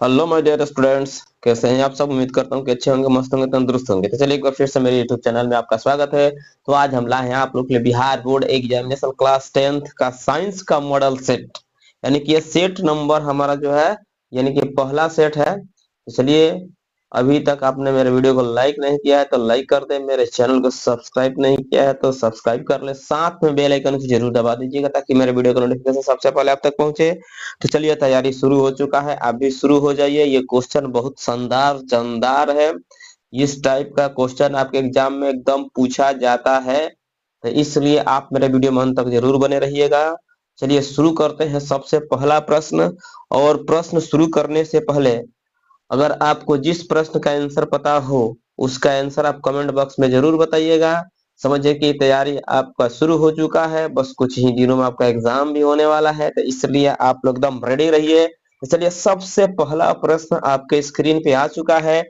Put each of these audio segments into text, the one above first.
Hello my dear students, कैसे हैं आप सब। उम्मीद करता हूँ कि अच्छे होंगे, मस्त होंगे, तंदुरुस्त होंगे। तो चलिए एक बार फिर से मेरे यूट्यूब चैनल में आपका स्वागत है। तो आज हम लाए हैं आप लोग के लिए Bihar board examination class 10th का साइंस का मॉडल सेट, यानी कि ये सेट नंबर हमारा जो है, यानी कि पहला सेट है। तो चलिए, अभी तक आपने मेरे वीडियो को लाइक नहीं किया है तो लाइक कर दे, मेरे चैनल को सब्सक्राइब नहीं किया है तो सब्सक्राइब कर ले, साथ में बेल आइकन को जरूर दबा दीजिएगा ताकि मेरे वीडियो का नोटिफिकेशन सबसे पहले आप तक पहुंचे। तो चलिए, तैयारी शुरू हो चुका है, आप भी शुरू हो जाइए। ये क्वेश्चन बहुत शानदार जानदार है। इस टाइप का क्वेश्चन आपके एग्जाम में एकदम पूछा जाता है, तो इसलिए आप मेरे वीडियो में अंत तक जरूर बने रहिएगा। चलिए शुरू करते हैं सबसे पहला प्रश्न। और प्रश्न शुरू करने से पहले अगर आपको जिस प्रश्न का आंसर पता हो उसका आंसर आप कमेंट बॉक्स में जरूर बताइएगा। समझिए कि तैयारी आपका शुरू हो चुका है, बस कुछ ही दिनों में आपका एग्जाम भी होने वाला है, तो इसलिए आप लोग एकदम रेडी रहिए। तो चलिए, सबसे पहला प्रश्न आपके स्क्रीन पे आ चुका है।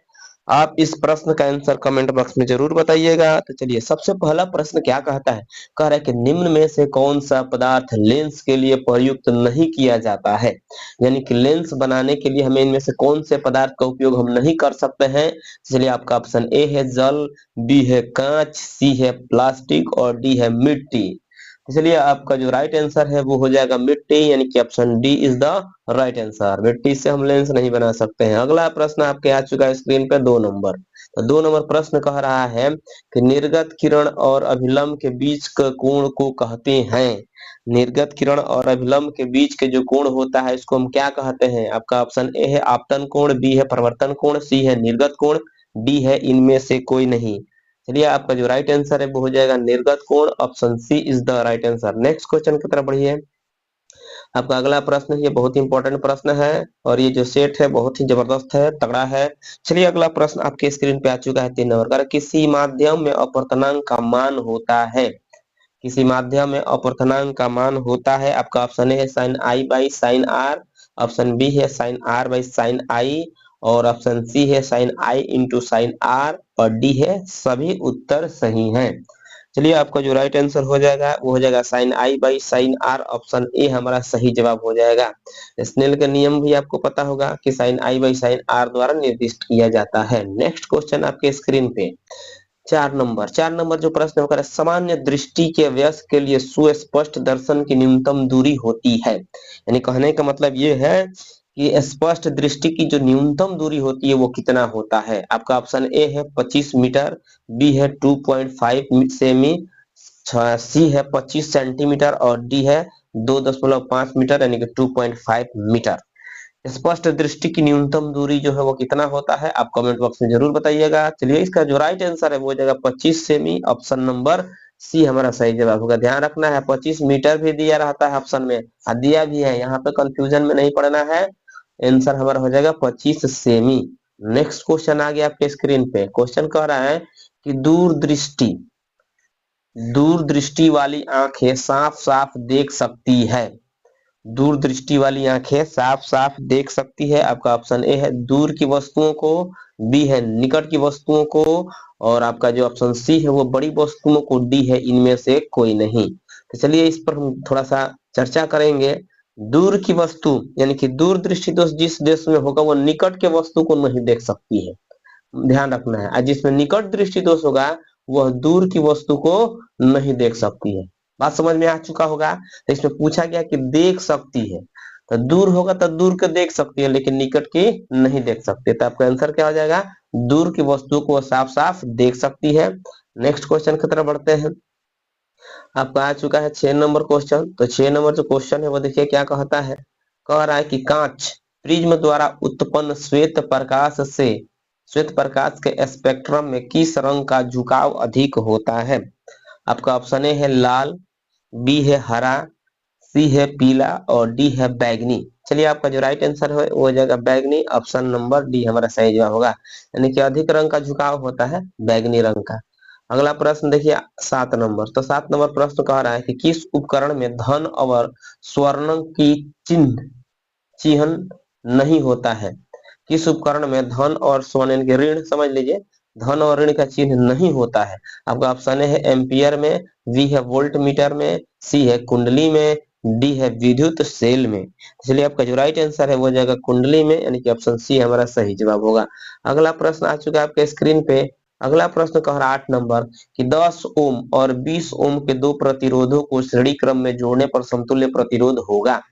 आप इस प्रश्न का आंसर कमेंट बॉक्स में जरूर बताइएगा। तो चलिए, सबसे पहला प्रश्न क्या कहता है। कह रहा है कि निम्न में से कौन सा पदार्थ लेंस के लिए प्रयुक्त नहीं किया जाता है, यानी कि लेंस बनाने के लिए हमें इनमें से कौन से पदार्थ का उपयोग हम नहीं कर सकते हैं। चलिए, आपका ऑप्शन ए है जल, बी है कांच, सी है प्लास्टिक और डी है मिट्टी। इसलिए आपका जो राइट आंसर है वो हो जाएगा मिट्टी, यानी कि option D is the right answer. मिट्टी से हम लेंस नहीं बना सकते हैं। अगला प्रश्न आपके आ चुका है स्क्रीन पे 2 नंबर। तो 2 नंबर प्रश्न कह रहा है कि निर्गत किरण और अभिलंब के बीच के कोण को कहते हैं। निर्गत किरण और अभिलंब के बीच के जो कोण होता है इसको हम क्या कहते हैं। आपका ऑप्शन ए है आपतन कोण, बी है प्रवर्तन कोण, सी है निर्गत कोण, डी है इनमें से कोई नहीं। चलिए, आपका जो राइट आंसर है वो हो जाएगा निर्गत कोण। Option C is the right answer. Next question की तरफ बढ़िए। आपका अगला प्रश्न ये बहुत इंपॉर्टेंट प्रश्न है और ये जो सेट है बहुत ही जबरदस्त है, तगड़ा है। चलिए, अगला प्रश्न आपके स्क्रीन पे आ चुका है 3 नंबर। किसी माध्यम में अपवर्तनांक का मान होता है। किसी माध्यम में अपवर्तनांक का मान होता है। आपका ऑप्शन ए है sine I by sine R, option B है sine R by sine I, और ऑप्शन सी है sine I into sine R, और डी है सभी उत्तर सही हैं। चलिए, आपका जो राइट आंसर हो जाएगा वो हो जाएगा sine I by sine R. Option A हमारा सही जवाब हो जाएगा। स्नेल का नियम भी आपको पता होगा कि sine I by sine R द्वारा निर्दिष्ट किया जाता है। नेक्स्ट क्वेश्चन आपके स्क्रीन पे 4 नंबर जो प्रश्न होकर सामान्य दृष्टि के वयस्क के लिए सुस्पष्ट दर्शन की न्यूनतम दूरी होती है। यानी कहने का मतलब ये है कि स्पष्ट दृष्टि की जो न्यूनतम दूरी होती है वो कितना होता है। आपका ऑप्शन ए है 25 मीटर, बी है 2.5 सेमी, सी है 25 सेंटीमीटर और डी है 2.5 मीटर यानी कि 2.5 मीटर। स्पष्ट दृष्टि की न्यूनतम दूरी जो है वो कितना होता है आप कमेंट बॉक्स में जरूर बताइएगा। चलिए, इसका जो राइट आंसर है वो हो जाएगा 25 सेमी। ऑप्शन नंबर सी हमारा सही जवाब होगा। ध्यान रखना है 25 मीटर भी दिया रहता है ऑप्शन में, दिया भी है, यहाँ पे कंफ्यूजन में नहीं पड़ना है। आंसर हमारा हो जाएगा 25 सेमी। नेक्स्ट क्वेश्चन आ गया आपके स्क्रीन पे। क्वेश्चन कह रहा है कि दूरदृष्टि वाली आंखें साफ साफ देख सकती है। दूरदृष्टि वाली आंखें साफ साफ देख सकती है। आपका ऑप्शन ए है दूर की वस्तुओं को, बी है निकट की वस्तुओं को, और आपका जो ऑप्शन सी है वो बड़ी वस्तुओं को, डी है इनमें से कोई नहीं। तो चलिए, इस पर हम थोड़ा सा चर्चा करेंगे। दूर की वस्तु यानी कि दूरदृष्टि दोष जिस देश में होगा वो निकट के वस्तु को नहीं देख सकती है, ध्यान रखना है। और जिसमें निकट दृष्टि दोष होगा वह दूर की वस्तु को नहीं देख सकती है। बात समझ में आ चुका होगा। तो इसमें पूछा गया कि देख सकती है, तो दूर होगा तो दूर के देख सकती है लेकिन निकट की नहीं देख सकती। तो आपका आंसर क्या हो जाएगा, दूर की वस्तु को साफ साफ देख सकती है। नेक्स्ट क्वेश्चन की तरफ बढ़ते हैं। आपका आ चुका है 6 नंबर क्वेश्चन। तो 6 नंबर जो क्वेश्चन है वो देखिए क्या कहता है। कह रहा है कि कांच प्रिज्म द्वारा उत्पन्न श्वेत प्रकाश के स्पेक्ट्रम में किस रंग का झुकाव अधिक होता है। आपका ऑप्शन ए है लाल, बी है हरा, सी है पीला और डी है बैगनी। चलिए, आपका जो राइट आंसर है वो हो जाएगा बैगनी। ऑप्शन नंबर डी हमारा सही जवाब होगा, यानी कि अधिक रंग का झुकाव होता है बैगनी रंग का। अगला प्रश्न देखिए 7 नंबर। तो 7 नंबर प्रश्न कह रहा है कि किस उपकरण में धन और स्वर्ण की चिन्ह नहीं होता है। किस उपकरण में धन और स्वर्ण यानी कि ऋण, समझ लीजिए, धन और ऋण का चिन्ह नहीं होता है। आपका ऑप्शन है एम्पियर में, बी है वोल्ट मीटर में, सी है कुंडली में, डी है विद्युत सेल में। इसलिए आपका जो राइट आंसर है वो हो जाएगा कुंडली में, यानी कि ऑप्शन सी हमारा सही जवाब होगा। अगला प्रश्न आ चुका है आपके स्क्रीन पे। अगला प्रश्न कह रहा है 8 नंबर कि 10 ओम और 20 ओम के दो प्रतिरोधों को श्रेणी क्रम में जोड़ने पर समतुल्य प्रतिरोध होगा।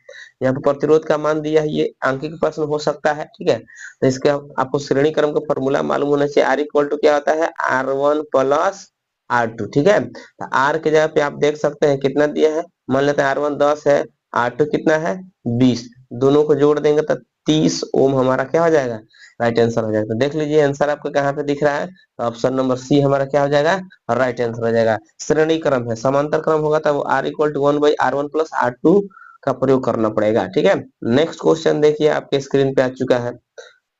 यहाँ पे प्रतिरोध का मान दिया है, ये अंकित प्रश्न हो सकता है, ठीक है। तो इसका आपको श्रेणी क्रम का फॉर्मूला मालूम होना चाहिए। आर इक्वल टू क्या होता है, R1 प्लस R2, ठीक है। तो आर के जगह पे आप देख सकते हैं कितना दिया है, मान लेते हैं R1 10 है, R2 कितना है 20, दोनों को जोड़ देंगे तो 30 ओम हमारा क्या हो जाएगा, राइट आंसर हो जाएगा। तो देख लीजिए आंसर आपको कहाँ पे दिख रहा है, तो ऑप्शन नंबर सी हमारा क्या हो जाएगा, राइट आंसर हो जाएगा। श्रेणी क्रम है, समांतर क्रम होगा तो R equal to 1/R1 plus R2 का प्रयोग करना पड़ेगा, ठीक है। नेक्स्ट क्वेश्चन देखिए आपके स्क्रीन पे आ चुका है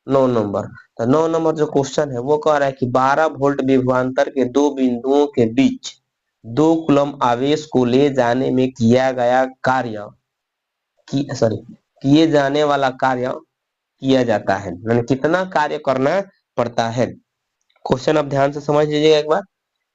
9 नंबर। तो 9 नंबर जो क्वेश्चन है वो कह रहा है कि 12 वोल्ट विभवांतर के दो बिंदुओं के बीच 2 कूलम आवेश को ले जाने में किया गया कार्य किए जाने वाला कार्य किया जाता है, यानी कितना कार्य करना पड़ता है। क्वेश्चन आप ध्यान से समझ लीजिएगा एक बार।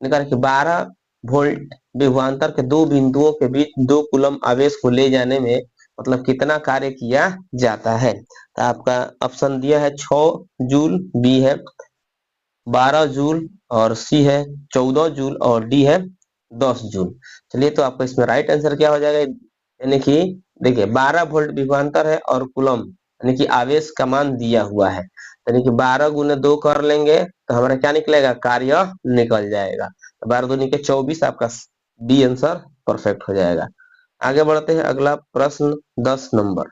निकाल कि 12 वोल्ट विभवांतर के दो बिंदुओं के बीच 2 कूलम आवेश को ले जाने में मतलब कितना कार्य किया जाता है। तो आपका ऑप्शन दिया है 6 जूल, बी है 12 जूल और सी है 14 जूल और डी है 10 जूल। चलिए तो आपका इसमें राइट आंसर क्या हो जाएगा, यानी कि देखिए 12 वोल्ट विभवांतर है और कूलम यानी कि आवेश का मान दिया हुआ है, यानी कि 12 गुने 2 कर लेंगे तो हमारा क्या निकलेगा, कार्य निकल जाएगा। तो 12 दूनी के 24, आपका डी आंसर परफेक्ट हो जाएगा। आगे बढ़ते हैं, अगला प्रश्न 10 नंबर।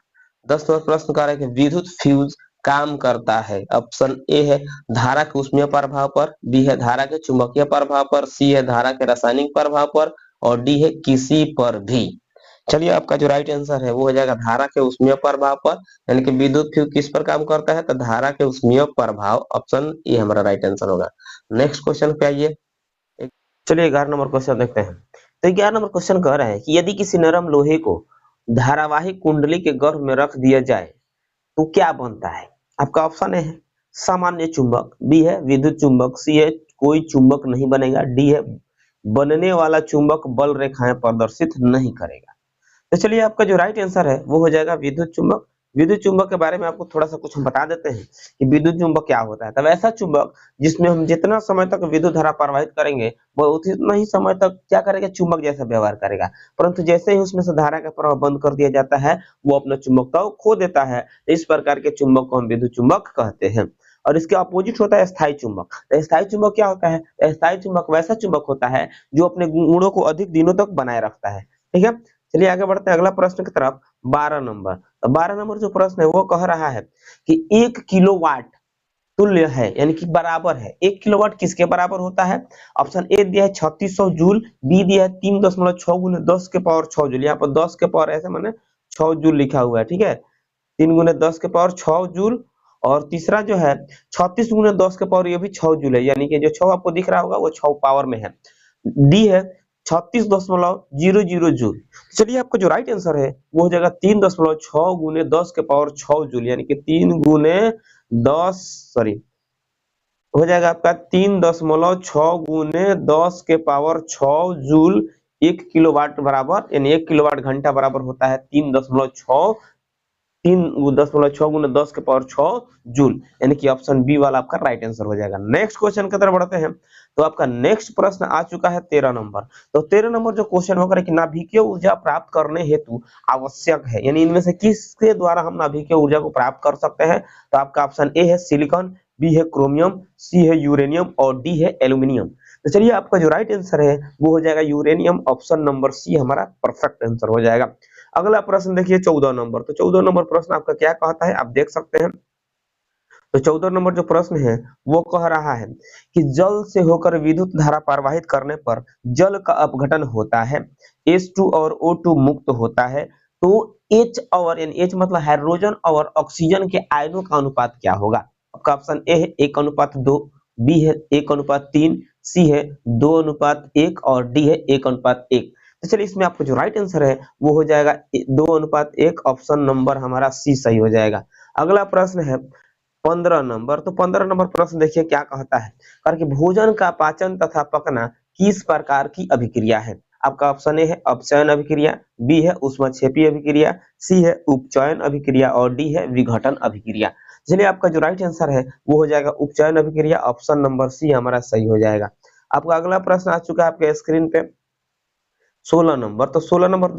10 नंबर प्रश्न कह रहा है कि विद्युत फ्यूज काम करता है। ऑप्शन ए है धारा के ऊष्मीय प्रभाव पर, बी है धारा के चुंबकीय प्रभाव पर, सी है धारा के रासायनिक प्रभाव पर और डी है किसी पर भी। चलिए आपका जो राइट आंसर है वो हो जाएगा धारा के ऊष्मीय प्रभाव पर, यानी कि विद्युत फ्यूज किस पर काम करता है, तो धारा के ऊष्मीय प्रभाव, ऑप्शन ए हमारा राइट आंसर होगा। नेक्स्ट क्वेश्चन पे आइए। चलिए 11 नंबर क्वेश्चन देखते हैं। तो 11 नंबर क्वेश्चन कह रहा है कि यदि किसी नरम लोहे को धारावाहिक कुंडली के गर्भ में रख दिया जाए तो क्या बनता है। आपका ऑप्शन है सामान्य चुंबक, बी है विद्युत चुंबक, सी है कोई चुंबक नहीं बनेगा, डी है बनने वाला चुंबक बल रेखाएं प्रदर्शित नहीं करेगा। तो चलिए आपका जो राइट आंसर है वो हो जाएगा विद्युत चुंबक। विद्युत चुंबक के बारे में आपको थोड़ा सा कुछ हम बता देते हैं कि विद्युत चुंबक क्या होता है। तब ऐसा चुंबक जिसमें हम जितना समय तक विद्युत धारा प्रवाहित करेंगे वो उतना ही समय तक क्या करेगा, चुंबक जैसा व्यवहार करेगा। परंतु जैसे ही उसमें से धारा का प्रवाह बंद कर दिया जाता है वो अपना चुंबकता खो देता है। इस प्रकार के चुंबक को हम विद्युत चुंबक कहते हैं। और इसके अपोजिट होता है स्थायी चुंबक। तो स्थायी चुंबक क्या होता है, स्थायी चुंबक वैसा चुंबक होता है जो अपने गुणों को अधिक दिनों तक बनाए रखता है, ठीक है। चलिए आगे बढ़ते हैं अगला प्रश्न की तरफ। 12 नंबर। तो 12 नंबर जो प्रश्न है वो कह रहा है कि 1 किलोवाट तुल्य है, यानी कि बराबर है। 1 किलोवाट किसके बराबर होता है। ऑप्शन ए दिया है 3600 जूल, बी दिया है 3.6 गुने 10 के पावर 6 जूल। यहाँ पर 10 के पावर ऐसे माने 6 जूल लिखा हुआ है, ठीक है। 3 गुने 10 के पावर 6 जूल और तीसरा जो है 36 गुने 10 के पावर ये भी 6 जूल है, यानी कि जो 6 आपको दिख रहा होगा वो 6 पावर में है। डी है 36.000 जूल। चलिए आपका जो राइट आंसर है वो हो जाएगा 3.6 गुने 10 के पावर 6 जूल, यानी कि 3 गुने 10 सॉरी हो जाएगा आपका 3.6 गुने 10 के पावर 6 जूल 1 किलोवाट बराबर, यानी 1 किलोवाट घंटा बराबर होता है 3.6 गुने 10 के पावर 6 जूल, यानी कि ऑप्शन बी वाला आपका राइट आंसर हो जाएगा। नेक्स्ट क्वेश्चन की तरफ बढ़ते हैं। तो आपका नेक्स्ट प्रश्न आ चुका है 13 नंबर। तो 13 नंबर जो क्वेश्चन होगा कि नाभिकीय ऊर्जा प्राप्त करने हेतु आवश्यक है, यानी इनमें से किसके द्वारा हम नाभिकीय ऊर्जा को प्राप्त कर सकते हैं। तो आपका ऑप्शन ए है सिलिकॉन, बी है क्रोमियम, सी है यूरेनियम और डी है एल्यूमिनियम। तो चलिए आपका जो राइट आंसर है वो हो जाएगा यूरेनियम, ऑप्शन नंबर सी हमारा परफेक्ट आंसर हो जाएगा। अगला प्रश्न देखिए 14 नंबर। तो 14 नंबर प्रश्न आपका क्या कहता है आप देख सकते हैं। तो 14 नंबर जो प्रश्न है वो कह रहा है कि जल से होकर विद्युत धारा प्रवाहित करने पर जल का अपघटन होता है, H2 और O2 मुक्त होता है। तो H और यानी H मतलब हाइड्रोजन और ऑक्सीजन के आयनों का अनुपात क्या होगा। आपका ऑप्शन ए है 1:2, बी है 1:3, सी है 2:1 और डी है 1:1। तो चलिए इसमें आपको जो राइट आंसर है वो हो जाएगा 2:1, ऑप्शन नंबर हमारा सी सही हो जाएगा। अगला प्रश्न है 15 नंबर। तो 15 नंबर प्रश्न देखिए क्या कहता है, कि भोजन का पाचन तथा पकना किस प्रकार की अभिक्रिया है। आपका ऑप्शन ए है अपचयन अभिक्रिया, बी है ऊष्मक्षेपी अभिक्रिया, सी है उपचयन अभिक्रिया और डी है विघटन अभिक्रिया। चलिए आपका जो राइट आंसर है वो हो जाएगा उपचयन अभिक्रिया, ऑप्शन नंबर सी हमारा सही हो जाएगा। आपका अगला प्रश्न आ चुका है आपके स्क्रीन पे 16 नंबर। तो 16 नंबर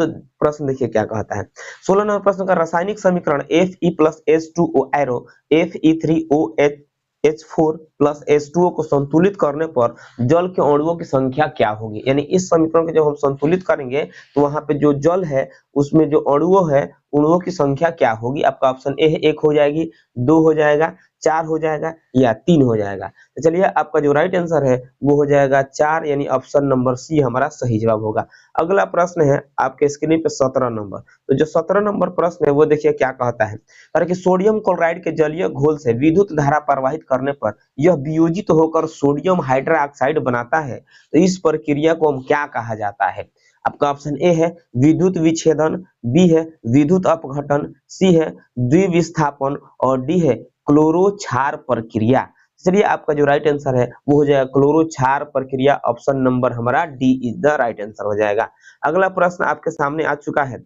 प्रश्न देखिए क्या कहता है। 16 नंबर प्रश्न का रासायनिक समीकरण Fe+H2O एरो Fe3OH4+H2O को संतुलित करने पर जल के अणुओं की संख्या क्या होगी। यानी इस समीकरण को जब हम संतुलित करेंगे तो वहां पे जो जल है उसमें जो अणुओं है अणुओं की संख्या क्या होगी। आपका ऑप्शन ए है 1 हो जाएगी, 2 हो जाएगा, 4 हो जाएगा या 3 हो जाएगा। तो चलिए आपका जो राइट आंसर है वो हो जाएगा 4, यानी ऑप्शन नंबर सी हमारा सही जवाब होगा। अगला प्रश्न है आपके स्क्रीन पे 17 नंबर। तो जो 17 नंबर प्रश्न है वो देखिए क्या कहता है। कारण कि सोडियम क्लोराइड के जलीय घोल से विद्युत धारा प्रवाहित करने पर यह वियोजित होकर सोडियम हाइड्रोक्साइड बनाता है, तो इस प्रक्रिया को हम क्या कहा जाता है। आपका ऑप्शन ए है विद्युत विच्छेदन, बी है विद्युत अपघटन, सी है द्विविस्थापन और डी है क्लोरो क्षार प्रक्रिया। चलिए आपका जो राइट आंसर है वो हो जाएगा क्लोरो क्षार प्रक्रिया, ऑप्शन नंबर हमारा D is the right answer हो जाएगा। अगला प्रश्न आपके सामने आ चुका है।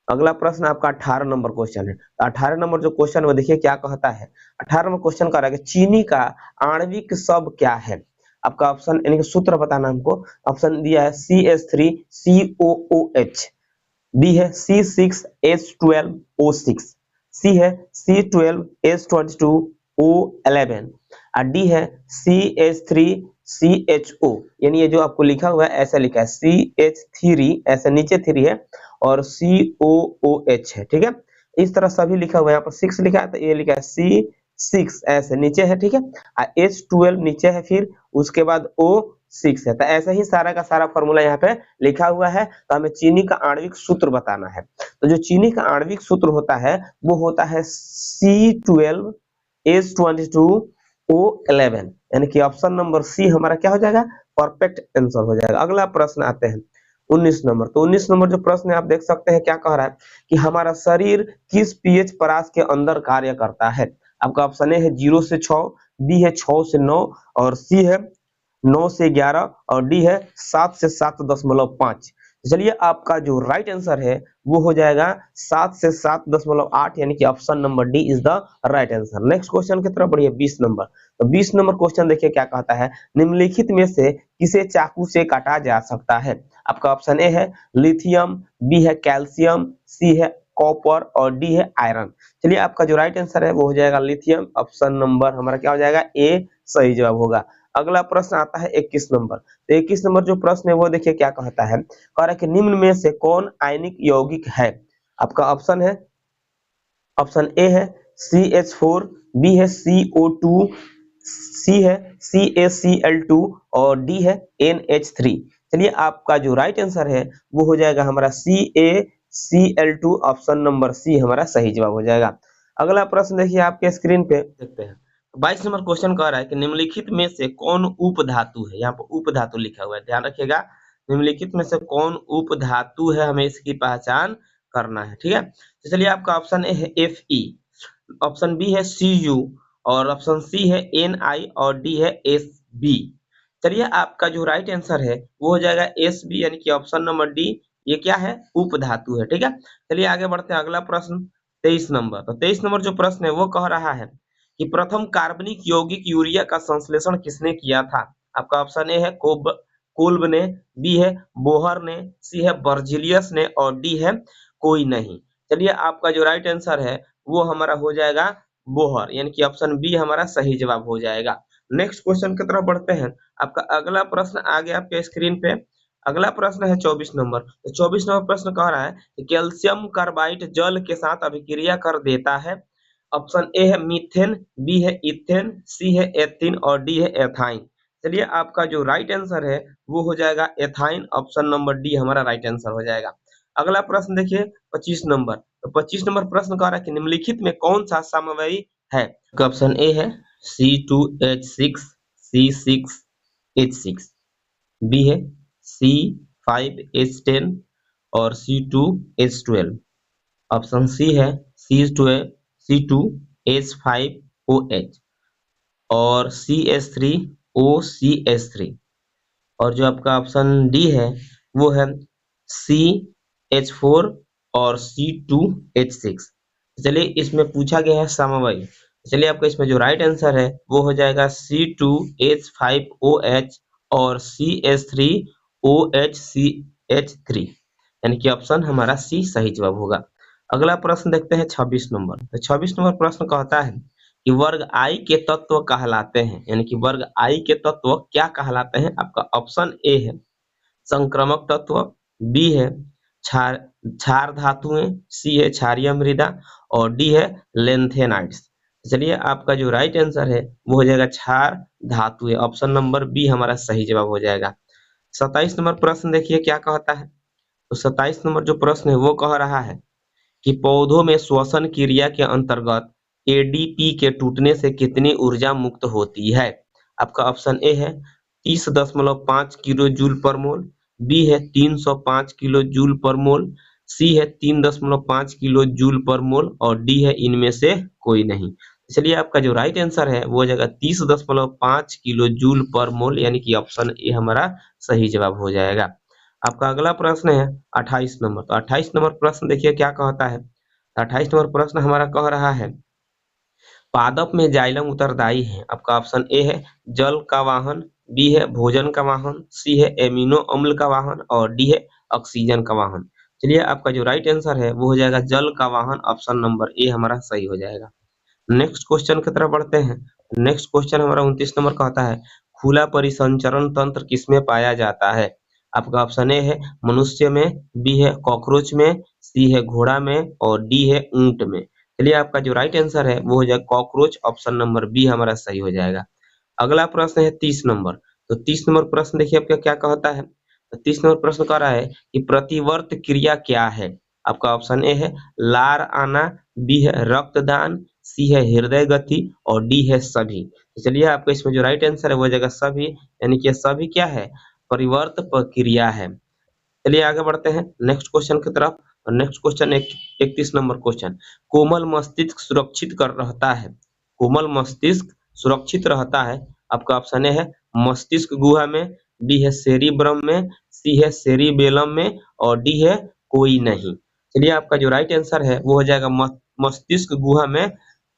अगला प्रश्न आपका 18 नंबर क्वेश्चन है। 18 नंबर जो क्वेश्चन वो देखिए क्या कहता है। 18 नंबर क्वेश्चन कह रहा है कि चीनी का आणविक शब्द क्या है। आपका ऑप्शन यानी कि सूत्र बताना हमको। ऑप्शन दिया है CH3COOH, बी है C6H12O6, सी है C12H22O11 और डी है CH3CHO। यानी ये जो आपको लिखा हुआ है ऐसा लिखा है CH3 ऐसे नीचे 3 है और COOH है, ठीक है। इस तरह सभी लिखा हुआ है, यहाँ पर 6 लिखा है तो ये लिखा है C6 ऐसे नीचे है, ठीक है। H12 नीचे है, फिर उसके बाद O6 है। तो ऐसे ही सारा का सारा फॉर्मूला यहाँ पे लिखा हुआ है। तो हमें चीनी का आणविक सूत्र बताना है। तो जो चीनी का आणविक सूत्र होता है वो होता है C12H22O11, यानी कि ऑप्शन नंबर सी हमारा क्या हो जाएगा परफेक्ट आंसर हो जाएगा। अगला प्रश्न आते हैं 19 नंबर। तो 19 नंबर जो प्रश्न है आप देख सकते हैं क्या कह रहा है कि हमारा शरीर किस पीएच परास के अंदर कार्य करता है। आपका ऑप्शन ए है 0 से 6, बी है 6 से 9 और सी है 9 से 11 और डी है 7 से 7.5। चलिए आपका जो राइट आंसर है वो हो जाएगा 7 से 7.8, यानी कि option number D is the right answer. Next question की तरफ बढ़िए 20 नंबर। तो 20 नंबर क्वेश्चन देखिए क्या कहता है। निम्नलिखित में से किसे चाकू से काटा जा सकता है। आपका ऑप्शन ए है लिथियम, बी है कैल्शियम, सी है कॉपर और डी है आयरन। चलिए आपका जो राइट आंसर है वो हो जाएगा लिथियम, ऑप्शन नंबर हमारा क्या हो जाएगा ए सही जवाब होगा। अगला प्रश्न आता है 21 नंबर। तो 21 नंबर जो प्रश्न है वो देखिए क्या कहता है। कह रहा है कि निम्न में से कौन आयनिक यौगिक है। आपका ऑप्शन है ऑप्शन ए है CH4, बी है CO2, सी है CaCl2 और डी है NH3। चलिए आपका जो राइट आंसर है वो हो जाएगा हमारा CaCl2, ऑप्शन नंबर सी हमारा सही जवाब हो जाएगा। अगला प्रश्न देखिए आपके स्क्रीन पे देखते हैं। 22 नंबर क्वेश्चन कह रहा है कि निम्नलिखित में से कौन उपधातु है। यहाँ पर उपधातु लिखा हुआ है, ध्यान रखिएगा। निम्नलिखित में से कौन उपधातु है हमें इसकी पहचान करना है, ठीक है। तो चलिए आपका ऑप्शन ए है Fe, ऑप्शन बी है Cu और ऑप्शन सी है Ni और डी है Sb। चलिए आपका जो राइट आंसर है वो हो जाएगा Sb, यानी कि ऑप्शन नंबर डी ये क्या है उपधातु है, ठीक है। चलिए आगे बढ़ते हैं। अगला प्रश्न 23 नंबर। तो 23 नंबर जो प्रश्न है वो कह रहा है कि प्रथम कार्बनिक यौगिक यूरिया का संश्लेषण किसने किया था। आपका ऑप्शन ए है कोल्ब ने, बी है बोहर ने, सी है बर्जिलियस ने और डी है कोई नहीं। चलिए आपका जो राइट आंसर है वो हमारा हो जाएगा बोहर, यानी कि ऑप्शन बी हमारा सही जवाब हो जाएगा। नेक्स्ट क्वेश्चन की तरफ बढ़ते हैं। आपका अगला प्रश्न आ गया आपके स्क्रीन पे। अगला प्रश्न है 24 नंबर। तो 24 नंबर प्रश्न कह रहा है कि कैल्शियम कार्बाइड जल के साथ अभिक्रिया कर देता है। ऑप्शन ए है मीथेन, बी है इथेन, सी है एथिन और डी है एथाइन। चलिए आपका जो राइट आंसर है वो हो जाएगा एथाइन, ऑप्शन नंबर डी हमारा राइट आंसर हो जाएगा। अगला प्रश्न देखिए 25 नंबर। तो 25 नंबर प्रश्न कह रहा है कि निम्नलिखित में कौन सा समवायी है। ऑप्शन ए है C2H6 C6H6, बी है C5H10 और C2H12, ऑप्शन सी है C2H5OH और CH3OCH3 और जो आपका ऑप्शन डी है वो है CH4 और C2H6। चलिए इसमें पूछा गया है समवायी। चलिए आपका इसमें जो राइट आंसर है वो हो जाएगा C2H5OH और CH3OHCH3, यानी कि ऑप्शन हमारा सी सही जवाब होगा। अगला प्रश्न देखते हैं 26 नंबर। तो 26 नंबर प्रश्न कहता है कि वर्ग आई के तत्व कहलाते हैं, यानी कि वर्ग आई के तत्व क्या कहलाते हैं। आपका ऑप्शन ए है संक्रामक तत्व, बी है क्षार क्षार धातुएं, सी है क्षारीय मृदा और डी है लेंथेनाइट्स। चलिए आपका जो राइट आंसर है वो हो जाएगा क्षार धातुएं, ऑप्शन नंबर बी हमारा सही जवाब हो जाएगा। 27 नंबर प्रश्न देखिए क्या कहता है। तो 27 नंबर जो प्रश्न है वो कह रहा है कि पौधों में श्वसन क्रिया के अंतर्गत एडीपी के टूटने से कितनी ऊर्जा मुक्त होती है। आपका ऑप्शन ए है 30.5 किलो जूल पर मोल, बी है 305 किलो जूल पर मोल, सी है 3.5 किलो जूल पर मोल और डी है इनमें से कोई नहीं। चलिए आपका जो राइट आंसर है वो हो जाएगा 30.5 किलो जूल पर मोल, यानी कि ऑप्शन ए हमारा सही जवाब हो जाएगा। आपका अगला प्रश्न है 28 नंबर। तो 28 नंबर प्रश्न देखिए क्या कहता है। 28 नंबर प्रश्न हमारा कह रहा है पादप में जाइलम उत्तरदायी है। आपका ऑप्शन ए है जल का वाहन, बी है भोजन का वाहन, सी है एमिनो अम्ल का वाहन और डी है ऑक्सीजन का वाहन। चलिए आपका जो राइट आंसर है वो हो जाएगा जल का वाहन, ऑप्शन नंबर ए हमारा सही हो जाएगा। नेक्स्ट क्वेश्चन की तरफ बढ़ते हैं। नेक्स्ट क्वेश्चन हमारा 29 नंबर कहता है खुला परिसंचरण तंत्र किसमें पाया जाता है। आपका ऑप्शन ए है मनुष्य में, बी है कॉकरोच में, सी है घोड़ा में और डी है ऊंट में। चलिए आपका जो राइट आंसर है वो हो जाएगा कॉकरोच, ऑप्शन नंबर बी हमारा सही हो जाएगा। अगला प्रश्न है 30 नंबर। तो 30 नंबर प्रश्न देखिए आपका क्या कहता है। तो 30 नंबर प्रश्न कह रहा है कि प्रतिवर्त क्रिया क्या है। आपका ऑप्शन ए है लार आना, बी है रक्तदान, सी है हृदय गति और डी है सभी। तो चलिए आपका इसमें जो राइट आंसर है वो हो जाएगा सभी, यानी कि सभी क्या है परिवर्त प्रक्रिया है। चलिए आगे बढ़ते हैं नेक्स्ट क्वेश्चन की तरफ। और नेक्स्ट क्वेश्चन 31 नंबर क्वेश्चन कोमल मस्तिष्क सुरक्षित कर रहता है। कोमल मस्तिष्क सुरक्षित रहता है। आपका ऑप्शन ए है मस्तिष्क गुहा में, बी है सेरिब्रम में, सी है सेरिबेलम में और डी है कोई नहीं। चलिए आपका जो राइट आंसर है वो हो जाएगा मस्तिष्क गुहा में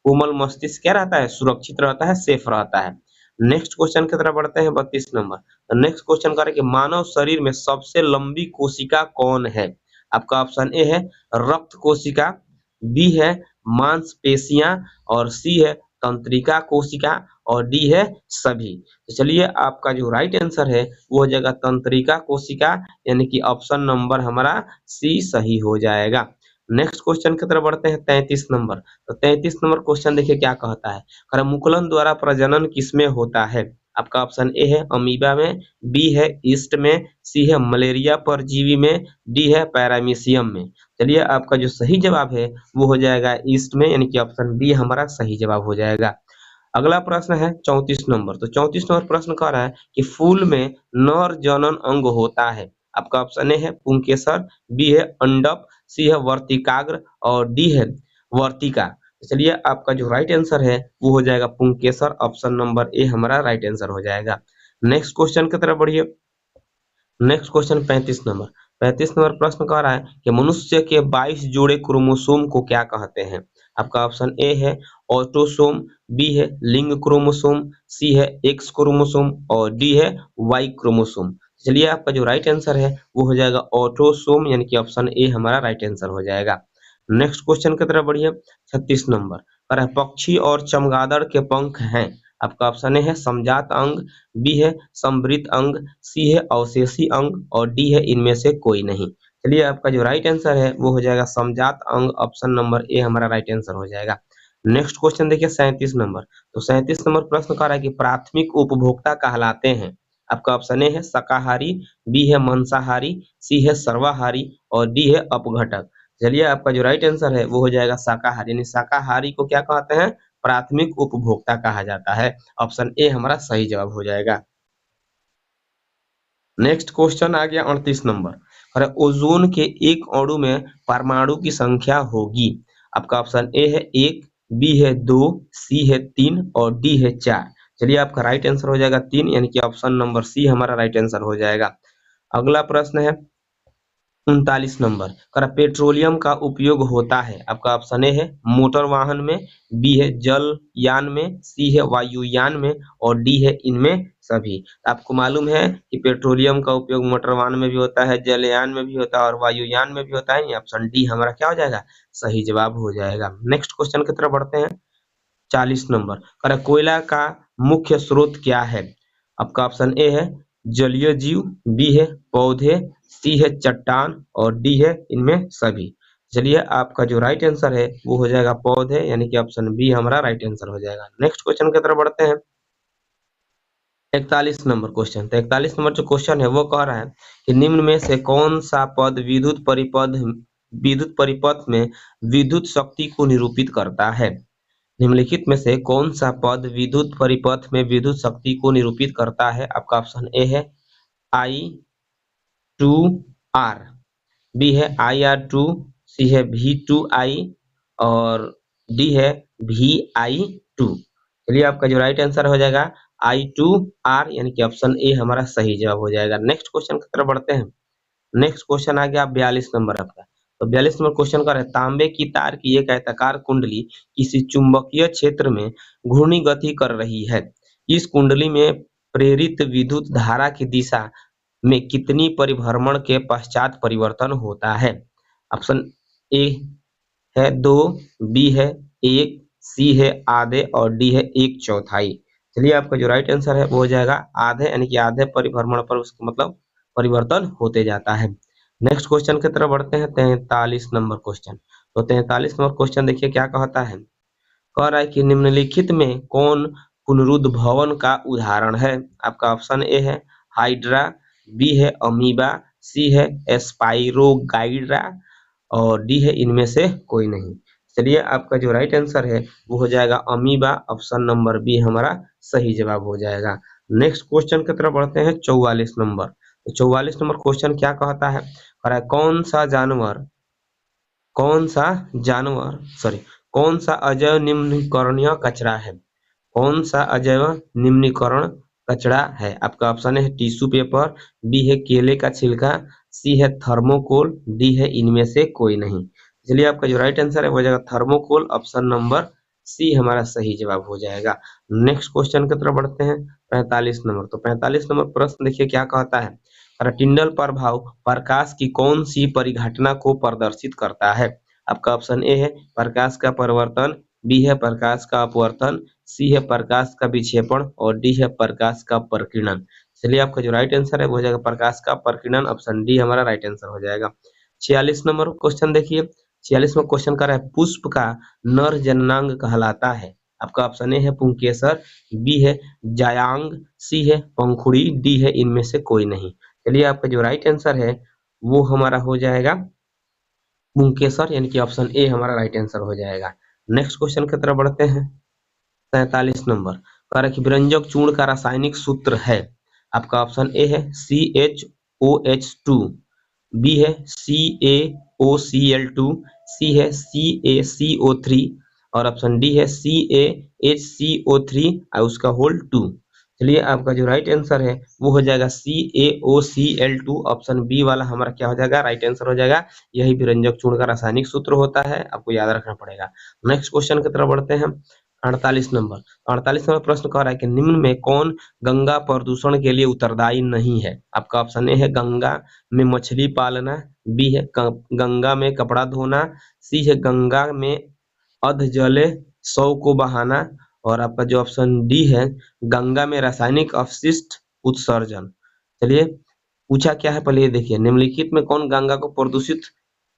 कोमल मस्तिष्क क्या रहता है सुरक्षित रहता है, सेफ रहता है। नेक्स्ट क्वेश्चन की तरफ बढ़ते हैं 32 नंबर। नेक्स्ट क्वेश्चन कह रहे कि मानव शरीर में सबसे लंबी कोशिका कौन है। आपका ऑप्शन ए है रक्त कोशिका, बी है मांसपेशियां और सी है तंत्रिका कोशिका और डी है सभी। तो चलिए आपका जो राइट आंसर है वो हो जाएगा तंत्रिका कोशिका, यानी कि ऑप्शन नंबर हमारा सी सही हो जाएगा। नेक्स्ट क्वेश्चन की तरफ बढ़ते हैं 33 नंबर। तो 33 नंबर क्वेश्चन देखिए क्या कहता है। कह रहा मुकुलन द्वारा प्रजनन किसमें होता है। आपका ऑप्शन ए है अमीबा में, बी है ईस्ट में, सी है मलेरिया परजीवी में, डी है पैरामीशियम में। चलिए आपका जो सही जवाब है वो हो जाएगा ईस्ट में, यानी कि ऑप्शन बी हमारा सही जवाब हो जाएगा। अगला प्रश्न है 34 नंबर। तो 34 नंबर प्रश्न कह रहा है कि फूल में नर जनन अंग होता है। आपका ऑप्शन ए है पुंकेसर, बी है अंडप, सी है वर्तिकाग्र और डी है वर्तिका। तो चलिए आपका जो राइट आंसर है वो हो जाएगा पुंकेसर, ऑप्शन नंबर ए हमारा राइट आंसर हो जाएगा। नेक्स्ट क्वेश्चन की तरफ बढ़िए। Next question 35 number. 35 नंबर प्रश्न कह रहा है कि मनुष्य के 22 जोड़े क्रोमोसोम को क्या कहते हैं। आपका ऑप्शन ए है ऑटोसोम, बी है लिंग क्रोमोसोम, सी है एक्स क्रोमोसोम और डी है वाई क्रोमोसोम। चलिए आपका जो राइट आंसर है वो हो जाएगा ऑटोसोम, यानी कि ऑप्शन ए हमारा राइट आंसर हो जाएगा। नेक्स्ट क्वेश्चन की तरफ बढ़िए 36 नंबर। कह रहा है पक्षी और चमगादड़ के पंख हैं। आपका ऑप्शन ए है समजात अंग, बी है समृद्ध अंग, सी है अवशेषी अंग और डी है इनमें से कोई नहीं। चलिए आपका जो राइट आंसर है वो हो जाएगा समजात अंग, ऑप्शन नंबर ए हमारा राइट आंसर हो जाएगा। नेक्स्ट क्वेश्चन देखिए 37 नंबर। तो 37 नंबर प्रश्न कह रहा है कि प्राथमिक उपभोक्ता कहलाते हैं। आपका ऑप्शन ए है शाकाहारी, बी है मांसाहारी, सी है सर्वाहारी और डी है अपघटक। चलिए आपका जो राइट आंसर है वो हो जाएगा शाकाहारी, यानी शाकाहारी को क्या कहते हैं प्राथमिक उपभोक्ता कहा जाता है, ऑप्शन ए हमारा सही जवाब हो जाएगा। नेक्स्ट क्वेश्चन आ गया 38 नंबर। और ओजोन के एक अणु में परमाणु की संख्या होगी। आपका ऑप्शन ए है 1, बी है 2, सी है 3 और डी है 4। चलिए आपका राइट आंसर हो जाएगा 3, यानी कि ऑप्शन नंबर सी हमारा राइट आंसर हो जाएगा। अगला प्रश्न है 39 नंबर कर पेट्रोलियम का उपयोग होता है। आपका ऑप्शन ए है मोटर वाहन में, बी है जल यान में, सी है वायुयान में और डी है इनमें सभी। आपको मालूम है कि पेट्रोलियम का उपयोग मोटर वाहन में भी होता है, जलयान में भी होता है और वायुयान में भी होता है। ऑप्शन डी हमारा क्या हो जाएगा, सही जवाब हो जाएगा। नेक्स्ट क्वेश्चन की तरफ बढ़ते हैं 40 नंबर कर कोयला का मुख्य स्रोत क्या है। आपका ऑप्शन ए है जलीय जीव, बी है पौधे, सी है चट्टान और डी है इनमें सभी। चलिए आपका जो राइट आंसर है वो हो जाएगा पौधे, यानी कि ऑप्शन बी हमारा राइट आंसर हो जाएगा। नेक्स्ट क्वेश्चन की तरफ बढ़ते हैं 41 नंबर क्वेश्चन। तो 41 नंबर जो क्वेश्चन है वो कह रहा है कि निम्न में से कौन सा पद विद्युत परिपथ में विद्युत शक्ति को निरूपित करता है। निम्नलिखित में से कौन सा पद विद्युत परिपथ में विद्युत शक्ति को निरूपित करता है। आपका ऑप्शन ए है I2R, बी है IR2, सी है V2I और डी है VI2। चलिए आपका जो राइट आंसर हो जाएगा I2R, यानी कि ऑप्शन ए हमारा सही जवाब हो जाएगा। नेक्स्ट क्वेश्चन की तरफ बढ़ते हैं। नेक्स्ट क्वेश्चन आ गया 42 नंबर आपका। तो 42 नंबर क्वेश्चन का है तांबे की तार की एक आयताकार कुंडली किसी चुंबकीय क्षेत्र में घूर्णी गति कर रही है। इस कुंडली में प्रेरित विद्युत धारा की दिशा में कितनी परिभ्रमण के पश्चात परिवर्तन होता है। ऑप्शन ए है 2, बी है 1, सी है आधे और डी है 1/4। चलिए आपका जो राइट आंसर है वो हो जाएगा आधे, यानी कि आधे परिभ्रमण पर उसका मतलब परिवर्तन होते जाता है। नेक्स्ट क्वेश्चन की तरफ बढ़ते हैं 43 नंबर क्वेश्चन। तो 43 नंबर क्वेश्चन देखिए क्या कहता है। कह रहा है कि निम्नलिखित में कौन पुनरुद्ध भवन का उदाहरण है। आपका ऑप्शन ए है हाइड्रा, बी है अमीबा, सी है स्पाइरोगाइड्रा और डी है इनमें से कोई नहीं। चलिए आपका जो राइट आंसर है वो हो जाएगा अमीबा, ऑप्शन नंबर बी हमारा सही जवाब हो जाएगा। नेक्स्ट क्वेश्चन की तरफ बढ़ते हैं 44 नंबर। तो 44 नंबर क्वेश्चन क्या कहता है, कह रहा है कौन सा अजैव निम्नीकरणीय कचरा है। कौन सा अजैव निम्नीकरण कचरा है। आपका ऑप्शन है टिश्यू पेपर, बी है केले का छिलका, सी है थर्मोकोल, डी है इनमें से कोई नहीं। चलिए आपका जो राइट आंसर है वो हो जाएगा थर्मोकोल, ऑप्शन नंबर सी हमारा सही जवाब हो जाएगा। नेक्स्ट क्वेश्चन की तरफ बढ़ते हैं 45 नंबर। तो 45 नंबर प्रश्न देखिए क्या कहता है। टिंडल प्रभाव प्रकाश की कौन सी परिघटना को प्रदर्शित करता है। आपका ऑप्शन ए है प्रकाश का परिवर्तन, बी है प्रकाश का अपवर्तन, सी है प्रकाश का विक्षेपण और डी है प्रकाश का प्रकीर्णन। चलिए आपका जो राइट आंसर है वो हो जाएगा प्रकाश का प्रकीर्णन, ऑप्शन डी हमारा राइट आंसर हो जाएगा। 46 नंबर क्वेश्चन देखिए। 46वां क्वेश्चन कर रहा है पुष्प का नर जननांग कहलाता है। आपका ऑप्शन ए है पुंकेसर, बी है जायांग, सी है पंखुड़ी, डी है इनमें से कोई नहीं। चलिए आपका जो राइट आंसर है वो हमारा हो जाएगा पुंकेसर, यानी कि ऑप्शन ए हमारा राइट आंसर हो जाएगा। नेक्स्ट क्वेश्चन की तरफ बढ़ते हैं 47 नंबर। कह रहा है कि विरंजक चूर्ण का रासायनिक सूत्र है। आपका ऑप्शन ए है CHOH2, बी है CaOCl2, सी है CaCO3 और ऑप्शन डी है CaHCO3 और उसका होल 2। चलिए आपका जो राइट आंसर है वो हो जाएगा CaOCl2, ऑप्शन बी वाला हमारा क्या हो जाएगा, राइट आंसर हो जाएगा। यही विरंजक चूर्ण का रासायनिक सूत्र होता है, आपको याद रखना पड़ेगा। नेक्स्ट क्वेश्चन की तरफ बढ़ते हैं 48 नंबर। 48 नंबर प्रश्न कह रहा है कि निम्न में कौन गंगा प्रदूषण के लिए उत्तरदायी नहीं है। आपका ऑप्शन ए है गंगा में मछली पालना, बी है गंगा में कपड़ा धोना, सी है गंगा में अधजले शव को बहाना और आपका जो ऑप्शन डी है गंगा में रासायनिक अपशिष्ट उत्सर्जन। चलिए पूछा क्या है पहले ये देखिए, निम्नलिखित में कौन गंगा को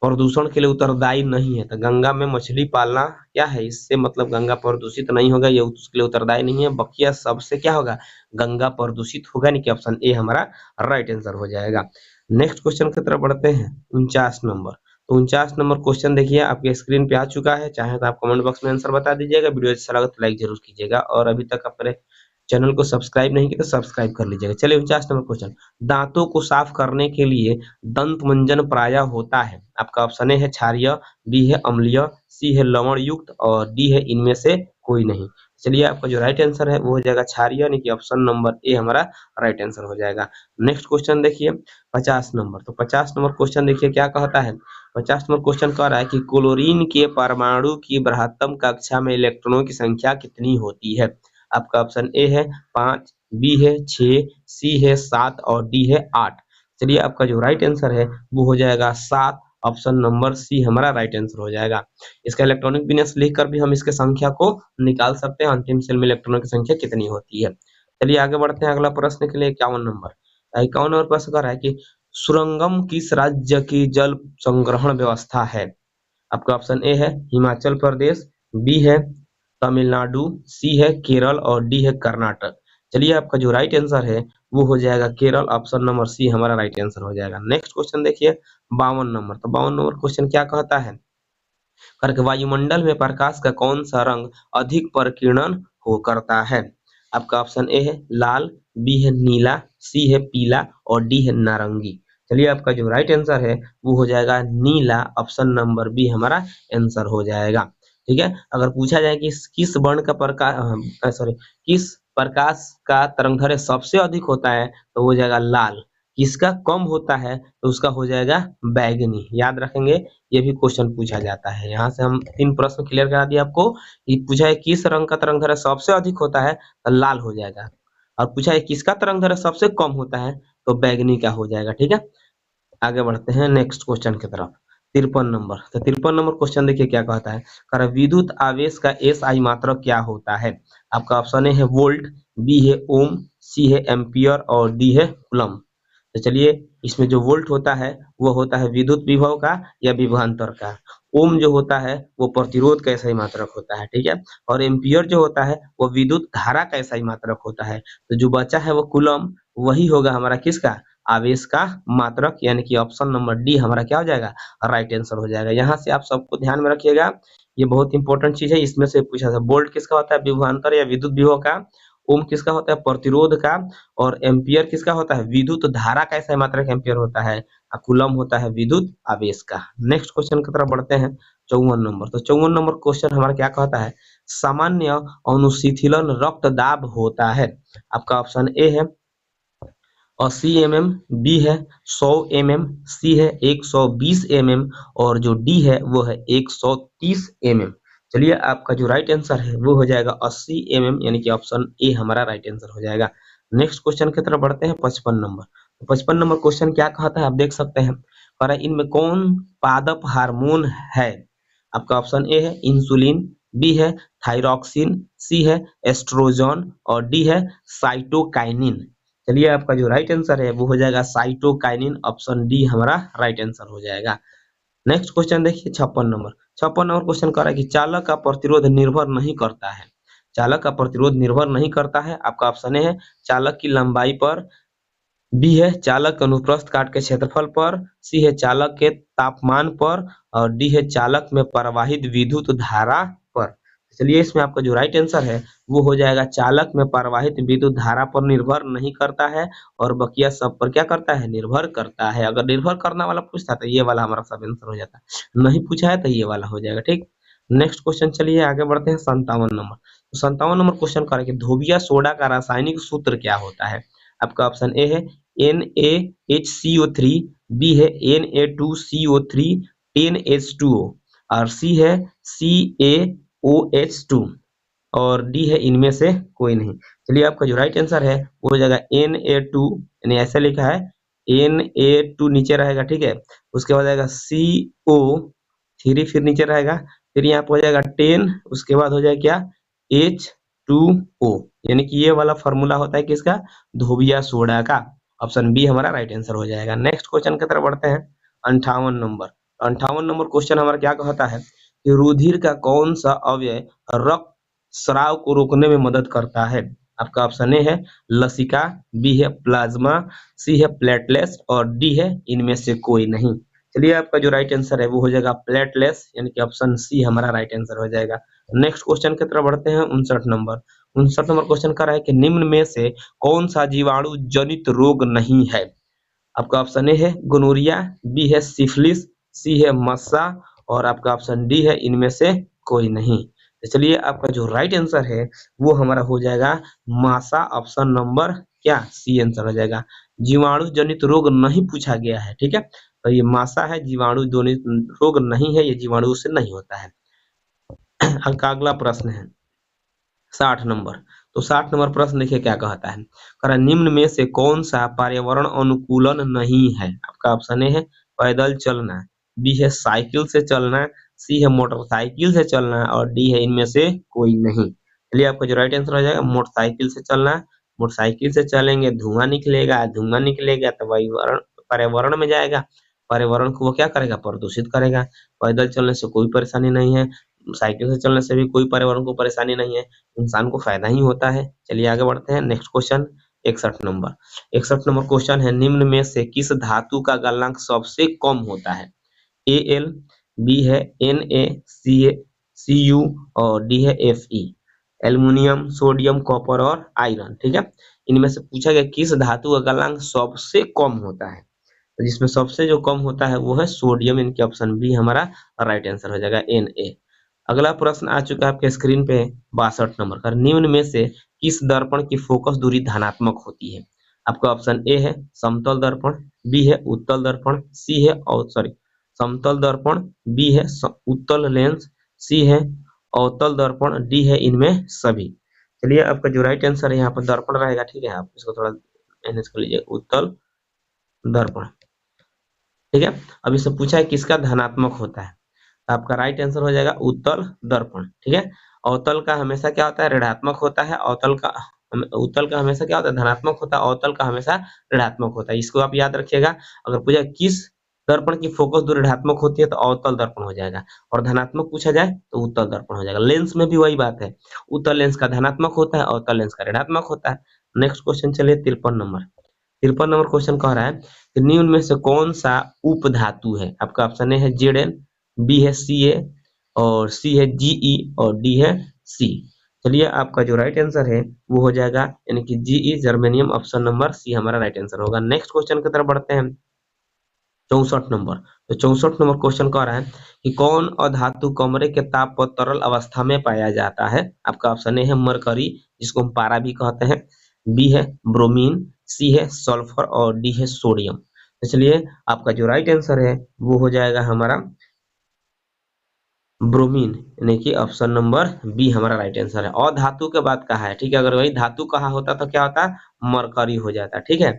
प्रदूषण के लिए उत्तरदायी नहीं है। तो गंगा में मछली पालना क्या है, इससे मतलब गंगा प्रदूषित नहीं होगा, ये उसके लिए उत्तरदायी नहीं है। बकिया सबसे क्या होगा, गंगा प्रदूषित होगा, यानी कि ऑप्शन ए हमारा राइट आंसर हो जाएगा। नेक्स्ट क्वेश्चन की तरफ बढ़ते हैं 49 नंबर। तो 49 नंबर क्वेश्चन देखिए आपके स्क्रीन पे आ चुका है। चाहे तो आप कमेंट बॉक्स में आंसर बता दीजिएगा। वीडियो अच्छा लगा तो लाइक जरूर कीजिएगा और अभी तक अपने चैनल को सब्सक्राइब नहीं किया तो सब्सक्राइब कर लीजिएगा। चलिए 49 नंबर क्वेश्चन, दांतों को साफ करने के लिए दंत मंजन प्रायः होता है। आपका ऑप्शन ए है क्षारीय, बी है अम्लीय, सी है लवण युक्त और डी है इनमें से कोई नहीं। चलिए आपका जो राइट आंसर है वो हो जाएगा क्षारीय, यानी कि ऑप्शन नंबर ए हमारा राइट आंसर हो जाएगा। नेक्स्ट क्वेश्चन देखिए 50 नंबर। तो 50 नंबर क्वेश्चन देखिए क्या कहता है। 50 नंबर क्वेश्चन कह रहा है कि क्लोरीन के परमाणु की बृहत्तम कक्षा में इलेक्ट्रॉनों की संख्या कितनी होती है। आपका ऑप्शन ए है 5, बी है 6, सी है 7 और डी है 8। चलिए आपका जो राइट आंसर है वो हो जाएगा 7, ऑप्शन नंबर सी हमारा राइट आंसर हो जाएगा। इसका इलेक्ट्रॉनिक विन्यास लिखकर भी हम इसके संख्या को निकाल सकते हैं, अंतिम सेल में इलेक्ट्रॉनों की संख्या कितनी होती है। चलिए आगे बढ़ते हैं अगला प्रश्न के लिए 51 नंबर। 51 नंबर प्रश्न कर रहा है कि सुरंगम किस राज्य की जल संग्रहण व्यवस्था है। आपका ऑप्शन ए है हिमाचल प्रदेश, बी है तमिलनाडु, सी है केरल और डी है कर्नाटक। चलिए आपका जो राइट आंसर है वो हो जाएगा केरल, ऑप्शन नंबर सी हमारा राइट आंसर हो जाएगा। नेक्स्ट क्वेश्चन देखिए 52 नंबर। तो 52 नंबर क्वेश्चन क्या कहता है, करके वायुमंडल में प्रकाश का कौन सा रंग अधिक प्रकीर्णन हो करता है। आपका ऑप्शन ए है लाल, बी है नीला, सी है पीला और डी है नारंगी। चलिए आपका जो राइट आंसर है वो हो जाएगा नीला, ऑप्शन नंबर बी हमारा आंसर हो जाएगा। ठीक है, अगर पूछा जाए कि किस वर्ण का प्रकाश किस प्रकाश का तरंगदैर्घ्य सबसे अधिक होता है तो हो जाएगा लाल, किसका कम होता है तो उसका हो जाएगा बैगनी। याद रखेंगे, ये भी क्वेश्चन पूछा जाता है। यहाँ से हम 3 प्रश्न क्लियर करा दिए आपको। कि पूछा है किस रंग का तरंगदैर्घ्य सबसे अधिक होता है तो लाल हो जाएगा, और पूछा है किसका तरंगदैर्घ्य सबसे कम होता है तो बैगनी का हो जाएगा। ठीक है, आगे बढ़ते हैं नेक्स्ट क्वेश्चन की तरफ। 53 नंबर। तो 53 नंबर क्वेश्चन देखिए क्या कहता है, कर विद्युत आवेश का एसआई मात्रक क्या होता है। आपका ऑप्शन ए है वोल्ट, बी है ओम, सी है एम्पियर और डी है कूलम। तो चलिए इसमें जो वोल्ट होता है वो होता है विद्युत विभव का या विभवांतर का। ओम जो होता है वो प्रतिरोध का एसआई मात्रक होता है। ठीक है, और एम्पियर जो होता है वो विद्युत धारा का एसआई मात्रक होता है। तो जो बचा है वो कूलम, वही होगा हमारा किसका, आवेश का मात्रक, यानी कि ऑप्शन नंबर डी हमारा क्या हो जाएगा, राइट आंसर हो जाएगा। यहाँ से आप सबको ध्यान में रखिएगा, ये बहुत इंपॉर्टेंट चीज है। इसमें से पूछा था वोल्ट किसका होता है, विभवांतर या विद्युत विभव का, ओम किसका होता है, प्रतिरोध का, और एम्पियर किसका होता है, विद्युत धारा का ऐसा मात्रक एम्पियर होता है, कूलम होता है विद्युत आवेश का। नेक्स्ट क्वेश्चन की तरफ बढ़ते हैं 54 नंबर। तो 54 नंबर क्वेश्चन हमारा क्या कहता है, सामान्य अनुशीतलन रक्तदाब होता है। आपका ऑप्शन ए है 80 mm, बी है 100 mm, सी है 120 mm और जो डी है वो है 130 mm। चलिए आपका जो राइट आंसर है वो हो जाएगा 80 mm, यानी कि ऑप्शन ए हमारा राइट आंसर हो जाएगा। नेक्स्ट क्वेश्चन की तरफ बढ़ते हैं 55 नंबर। 55 नंबर क्वेश्चन क्या कहता है आप देख सकते हैं, कह रहा है इनमें कौन पादप हार्मोन है। आपका ऑप्शन ए है इंसुलिन, बी है थायरॉक्सिन, सी है एस्ट्रोजन और डी है साइटोकाइनिन। चलिए आपका जो राइट आंसर है वो हो जाएगा साइटोकाइनिन, ऑप्शन डी हमारा राइट आंसर हो जाएगा। नेक्स्ट क्वेश्चन देखिए 56 नंबर। 56 नंबर क्वेश्चन कह रहा है कि चालक का प्रतिरोध निर्भर नहीं करता है। चालक का प्रतिरोध निर्भर नहीं करता है। आपका ऑप्शन ए है चालक की लंबाई पर, बी है चालक के अनुप्रस्थ काट के क्षेत्रफल पर, सी है चालक के तापमान पर और डी है चालक में प्रवाहित विद्युत धारा पर। चलिए इसमें आपका जो राइट आंसर है वो हो जाएगा चालक में प्रवाहित विद्युत धारा पर निर्भर नहीं करता है और बकिया सब पर क्या करता है, निर्भर करता है। अगर निर्भर करना वाला पूछता तो ये वाला हमारा सब आंसर हो जाता, नहीं पूछा है तो ये वाला हो जाएगा। ठीक, नेक्स्ट क्वेश्चन चलिए आगे बढ़ते हैं 57 नंबर। तो 57 नंबर क्वेश्चन कर कि धोबिया सोडा का रासायनिक सूत्र क्या होता है। आपका ऑप्शन ए है NaHCO3, बी है Na2CO3 10H2O और सी है CaOH2 और डी है इनमें से कोई नहीं। चलिए आपका जो राइट आंसर है वो हो जाएगा Na2, यानी ऐसे लिखा है Na2 नीचे रहेगा। ठीक है, उसके बाद आएगा CO3 फिर नीचे रहेगा, फिर यहाँ पे हो जाएगा 10, उसके बाद हो जाएगा क्या H2O, यानी कि ये वाला फॉर्मूला होता है किसका, धोबिया सोडा का। ऑप्शन बी हमारा राइट आंसर हो जाएगा। नेक्स्ट क्वेश्चन की तरफ बढ़ते हैं 58 नंबर। 58 नंबर क्वेश्चन हमारा क्या कहता है कि रुधिर का कौन सा अवयव रक्त स्राव को रोकने में मदद करता है। आपका ऑप्शन ए है लसिका, बी है प्लाज्मा, सी है प्लेटलेट्स और डी है इनमें से कोई नहीं। चलिए आपका जो राइट आंसर है वो हो जाएगा प्लेटलेस, यानी कि ऑप्शन सी हमारा राइट आंसर हो जाएगा। नेक्स्ट क्वेश्चन की तरफ बढ़ते हैं। 59 नंबर क्वेश्चन कर रहा है कि निम्न में से कौन सा जीवाणु जनित रोग नहीं है। आपका ऑप्शन ए है गोनोरिया, बी है सिफिलिस, सी है मस्सा और आपका ऑप्शन डी है इनमें से कोई नहीं। तो चलिए आपका जो राइट आंसर है वो हमारा हो जाएगा मासा, ऑप्शन नंबर क्या सी आंसर हो जाएगा। जीवाणु जनित रोग नहीं पूछा गया है, ठीक है, तो ये मासा है, जीवाणु जनित रोग नहीं है, ये जीवाणु से नहीं होता है। अगला प्रश्न है 60 नंबर। तो 60 नंबर प्रश्न देखिए क्या कहता है, कह रहा है निम्न में से कौन सा पर्यावरण अनुकूलन नहीं है। आपका ऑप्शन ए है पैदल चलना, बी है साइकिल से चलना, सी है मोटरसाइकिल से चलना और डी है इनमें से कोई नहीं। चलिए आपका जो राइट आंसर हो जाएगा मोटरसाइकिल से चलना। मोटरसाइकिल से चलेंगे धुआं निकलेगा, धुआं निकलेगा तो वायुवरण पर्यावरण में जाएगा, पर्यावरण को वो क्या करेगा प्रदूषित करेगा। पैदल चलने से कोई परेशानी नहीं है, साइकिल से चलने से भी कोई पर्यावरण को परेशानी नहीं है, इंसान को फायदा ही होता है। चलिए आगे बढ़ते हैं। नेक्स्ट क्वेश्चन 61 नंबर क्वेश्चन है निम्न में से किस धातु का गलनांक सबसे कम होता है। Al, बी है Na, सी यू और डी है Fe। एल्युमिनियम, सोडियम, कॉपर और आयरन, ठीक है, इनमें से पूछा गया किस धातु का गलनांक सबसे कम होता है। तो जिसमें सबसे जो कम होता है वो है सोडियम, इनके ऑप्शन बी हमारा राइट आंसर हो जाएगा Na। अगला प्रश्न आ चुका है आपके स्क्रीन पे 62 नंबर का, निम्न में से किस दर्पण की फोकस दूरी धनात्मक होती है। आपका ऑप्शन ए है समतल दर्पण, बी है उत्तल दर्पण, सी है समतल दर्पण, बी है उत्तल लेंस, सी है अवतल दर्पण, डी है इनमें सभी। चलिए आपका जो राइट आंसर है यहाँ पर दर्पण रहेगा, ठीक है, आप इसको थोड़ा मैनेज कर लीजिए, उत्तल दर्पण, ठीक है। अब इससे पूछा है किसका धनात्मक होता है, आपका राइट आंसर हो जाएगा उत्तल दर्पण, ठीक है। अवतल का हमेशा क्या होता है ऋणात्मक होता है, उत्तल का हमेशा क्या होता है धनात्मक होता है, अवतल का हमेशा ऋणात्मक होता है। इसको आप याद रखिएगा। अगर पूछा किस दर्पण की फोकस दूरी ऋणात्मक होती है तो अवतल दर्पण हो जाएगा, और धनात्मक पूछा जाए तो उत्तल दर्पण हो जाएगा। लेंस में भी वही बात है, उत्तल लेंस का धनात्मक होता है, अवतल लेंस का ऋणात्मक होता है। नेक्स्ट क्वेश्चन चलिए 53 नंबर क्वेश्चन कह रहा है कि निम्न में से कौन सा उप धातु है। आपका ऑप्शन ए है Zn, बी है Ca और सी है Ge और डी है सी। चलिए आपका जो राइट आंसर है वो हो जाएगा यानी कि Ge germanium, option number C हमारा राइट आंसर होगा। नेक्स्ट क्वेश्चन की तरफ बढ़ते हैं 64 नंबर। तो 64 नंबर क्वेश्चन कह रहा है कि कौन अधातु कमरे के ताप पर तरल अवस्था में पाया जाता है। आपका ऑप्शन ए है मरकरी, जिसको हम पारा भी कहते हैं, बी है ब्रोमीन, सी है सल्फर और डी है सोडियम। तो चलिए आपका जो राइट आंसर है वो हो जाएगा हमारा ब्रोमीन, यानी कि ऑप्शन नंबर बी हमारा राइट आंसर है। और धातु के बाद कहा है, ठीक है, अगर वही धातु कहा होता तो क्या होता मरकरी हो जाता, ठीक है,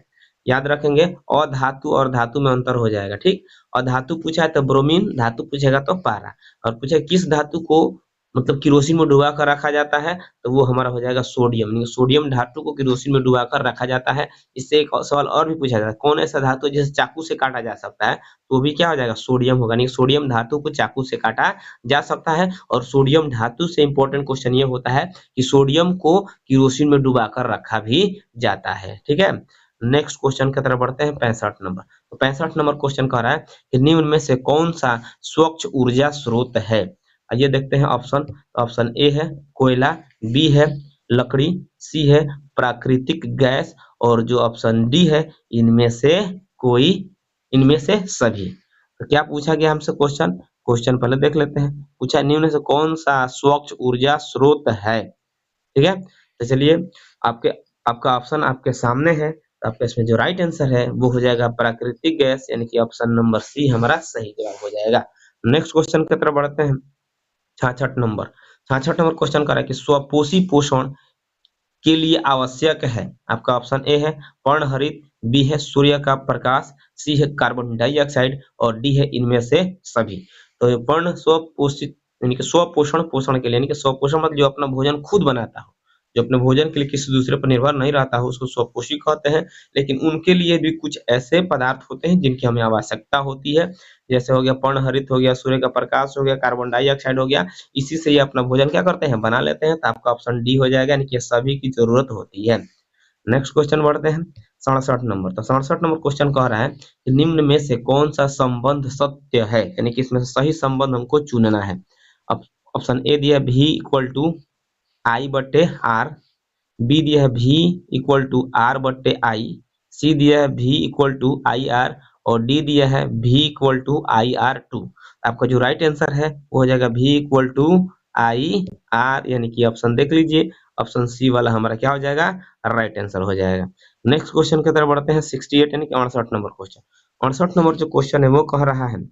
याद रखेंगे। अधातु और धातु में अंतर हो जाएगा, ठीक। और धातु पूछा है तो ब्रोमीन, धातु पूछेगा तो पारा, और पूछे किस धातु को मतलब किरोसिन में डुबा कर रखा जाता है तो वो हमारा हो जाएगा सोडियम। सोडियम धातु को किरोसिन में डुबा कर रखा जाता है। इससे एक सवाल और भी पूछा जाता है, कौन ऐसा धातु जिसे चाकू से काटा जा सकता है, तो भी क्या हो जाएगा सोडियम होगा। नहीं, सोडियम धातु को चाकू से काटा जा सकता है, और सोडियम धातु से इंपॉर्टेंट क्वेश्चन ये होता है कि सोडियम को किरोसिन में डुबा कर रखा भी जाता है, ठीक है। नेक्स्ट क्वेश्चन की तरफ बढ़ते हैं 65 नंबर। तो 65 नंबर क्वेश्चन कह रहा है कि निम्न में से कौन सा स्वच्छ ऊर्जा स्रोत है। आइए देखते हैं ऑप्शन। ऑप्शन ए है कोयला, बी है लकड़ी, सी है प्राकृतिक गैस और जो ऑप्शन डी है इनमें से सभी। तो क्या पूछा गया हमसे क्वेश्चन पहले देख लेते हैं। पूछा निम्न से कौन सा स्वच्छ ऊर्जा स्रोत है, ठीक है। तो चलिए आपका ऑप्शन आपके सामने है, तो आपका इसमें जो राइट आंसर है वो हो जाएगा प्राकृतिक गैस, यानी कि ऑप्शन नंबर सी हमारा सही जवाब हो जाएगा। नेक्स्ट क्वेश्चन की तरफ बढ़ते हैं 66 नंबर क्वेश्चन कर रहा है कि स्वपोषी पोषण के लिए आवश्यक है। आपका ऑप्शन ए है पर्णहरित, बी है सूर्य का प्रकाश, सी है कार्बन डाइऑक्साइड और डी है इनमें से सभी। तो पर्ण स्वपोषित यानी कि स्वपोषण पोषण के लिए, यानी कि स्वपोषण मतलब जो अपना भोजन खुद बनाता हो, जो अपने भोजन के लिए किसी दूसरे पर निर्भर नहीं रहता हो, उसको स्वपोषी कहते हैं। लेकिन उनके लिए भी कुछ ऐसे पदार्थ होते हैं जिनकी हमें आवश्यकता होती है, जैसे हो गया पर्णहरित हो गया, सूर्य का प्रकाश हो गया, कार्बन डाइऑक्साइड हो गया, इसी से ये अपना भोजन क्या करते हैं बना लेते हैं। तो आपका ऑप्शन डी हो जाएगा, यानी कि सभी की जरूरत होती है। नेक्स्ट क्वेश्चन बढ़ते हैं 67 नंबर। तो 67 नंबर क्वेश्चन कह रहा है कि निम्न में से कौन सा संबंध सत्य है, यानी कि इसमें से सही संबंध हमको चुनना है। अब ऑप्शन ए दिया V इक्वल टू आई बटे आर, बी दिया है V इक्वल टू आर बटे आई, सी दिया है V equal to I R और डी दिया है V equal to I R two. आपका जो राइट आंसर है वो हो जाएगा V equal to I R, यानी कि ऑप्शन देख लीजिए, ऑप्शन सी वाला हमारा क्या हो जाएगा, राइट आंसर हो जाएगा। नेक्स्ट क्वेश्चन की तरफ बढ़ते हैं 68 यानी कि 68 नंबर क्वेश्चन। 68 नंबर जो क्वेश्चन है वो कह रहा है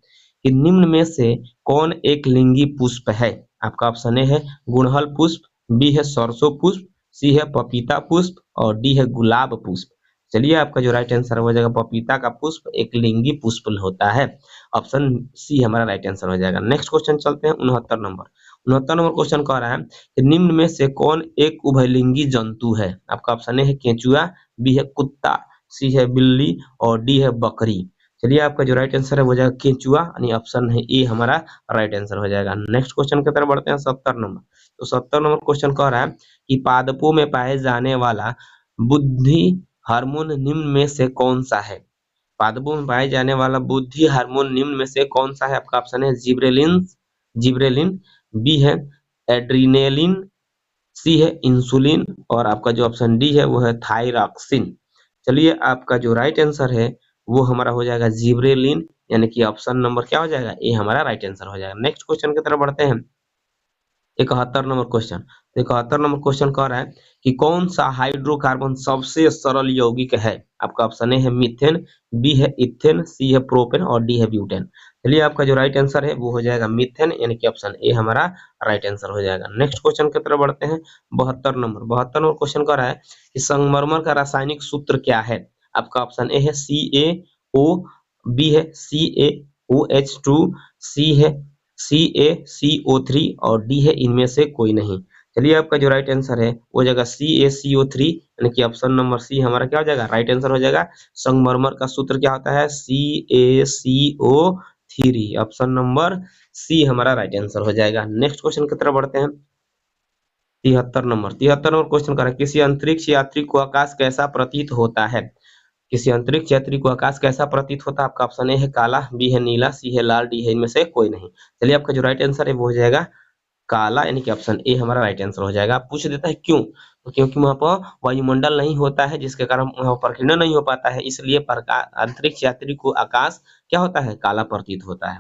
कि निम्न में से कौन एक लिंगी पुष्प है। आपका ऑप्शन ए है गुड़हल पुष्प, बी है सरसों पुष्प, सी है पपीता पुष्प और डी है गुलाब पुष्प। चलिए आपका जो राइट आंसर हो जाएगा पपीता का पुष्प एक लिंगी पुष्प होता है, ऑप्शन सी हमारा राइट आंसर हो जाएगा। नेक्स्ट क्वेश्चन चलते हैं 69 नंबर। 69 नंबर क्वेश्चन कह रहा है कि निम्न में से कौन एक उभयलिंगी जंतु है। आपका ऑप्शन ए है केंचुआ, बी है कुत्ता, सी है बिल्ली और डी है बकरी। चलिए आपका जो राइट आंसर है वो जाएगा केंचुआ, यानी ऑप्शन है ए हमारा राइट आंसर हो जाएगा। नेक्स्ट क्वेश्चन की तरफ बढ़ते हैं 70 नंबर। तो 70 नंबर क्वेश्चन कह रहा है कि पादपों में पाए जाने वाला बुद्धि हार्मोन निम्न में से कौन सा है। पादपों में पाए जाने वाला बुद्धि हार्मोन निम्न में से कौन सा है। आपका ऑप्शन है जिब्रेलिन, बी है एड्रीनेलिन, सी है इंसुलिन और आपका जो ऑप्शन डी है वो है थायरॉक्सिन। चलिए आपका जो राइट आंसर है वो हमारा हो जाएगा जिब्रेलिन, यानी कि ऑप्शन नंबर क्या हो जाएगा, ए हमारा राइट आंसर हो जाएगा। नेक्स्ट क्वेश्चन की तरफ बढ़ते हैं 71 नंबर क्वेश्चन। 71 नंबर क्वेश्चन कह रहा है कि कौन सा हाइड्रोकार्बन सबसे सरल यौगिक है। आपका ऑप्शन ए है मीथेन, बी है इथेन, सी है प्रोपेन और डी है ब्यूटेन। चलिए आपका जो राइट आंसर है वो हो जाएगा मीथेन, यानी कि ऑप्शन ए हमारा राइट आंसर हो जाएगा। नेक्स्ट क्वेश्चन की तरफ बढ़ते हैं 72 नंबर। 72 नंबर क्वेश्चन कह रहा है कि संगमरमर का रासायनिक सूत्र क्या है। आपका ऑप्शन ए है CaO, बी है CaOH2, सी है CaCO3 और डी है इनमें से कोई नहीं। चलिए आपका जो राइट आंसर है वो जाएगा CaCO3, यानी कि ऑप्शन नंबर सी हमारा क्या हो जाएगा, राइट आंसर हो जाएगा। संगमरमर का सूत्र क्या होता है, CaCO3, ऑप्शन नंबर सी हमारा राइट आंसर हो जाएगा। नेक्स्ट क्वेश्चन की तरफ बढ़ते हैं 73 नंबर। 73 नंबर क्वेश्चन कर रहा है किसी अंतरिक्ष यात्री को आकाश कैसा प्रतीत होता है। किसी अंतरिक्ष यात्री को आकाश कैसा प्रतीत होता है। आपका ऑप्शन ए है काला, बी है नीला, सी है लाल, डी है इनमें से कोई नहीं। चलिए आपका जो राइट आंसर है वो हो जाएगा काला, यानी कि ऑप्शन ए हमारा राइट आंसर हो जाएगा। पूछ देता है क्यों, तो क्योंकि वहां पर वायुमंडल नहीं होता है जिसके कारण वहां प्रकीर्णन नहीं हो पाता है, इसलिए अंतरिक्ष यात्री को आकाश क्या होता है, काला प्रतीत होता है।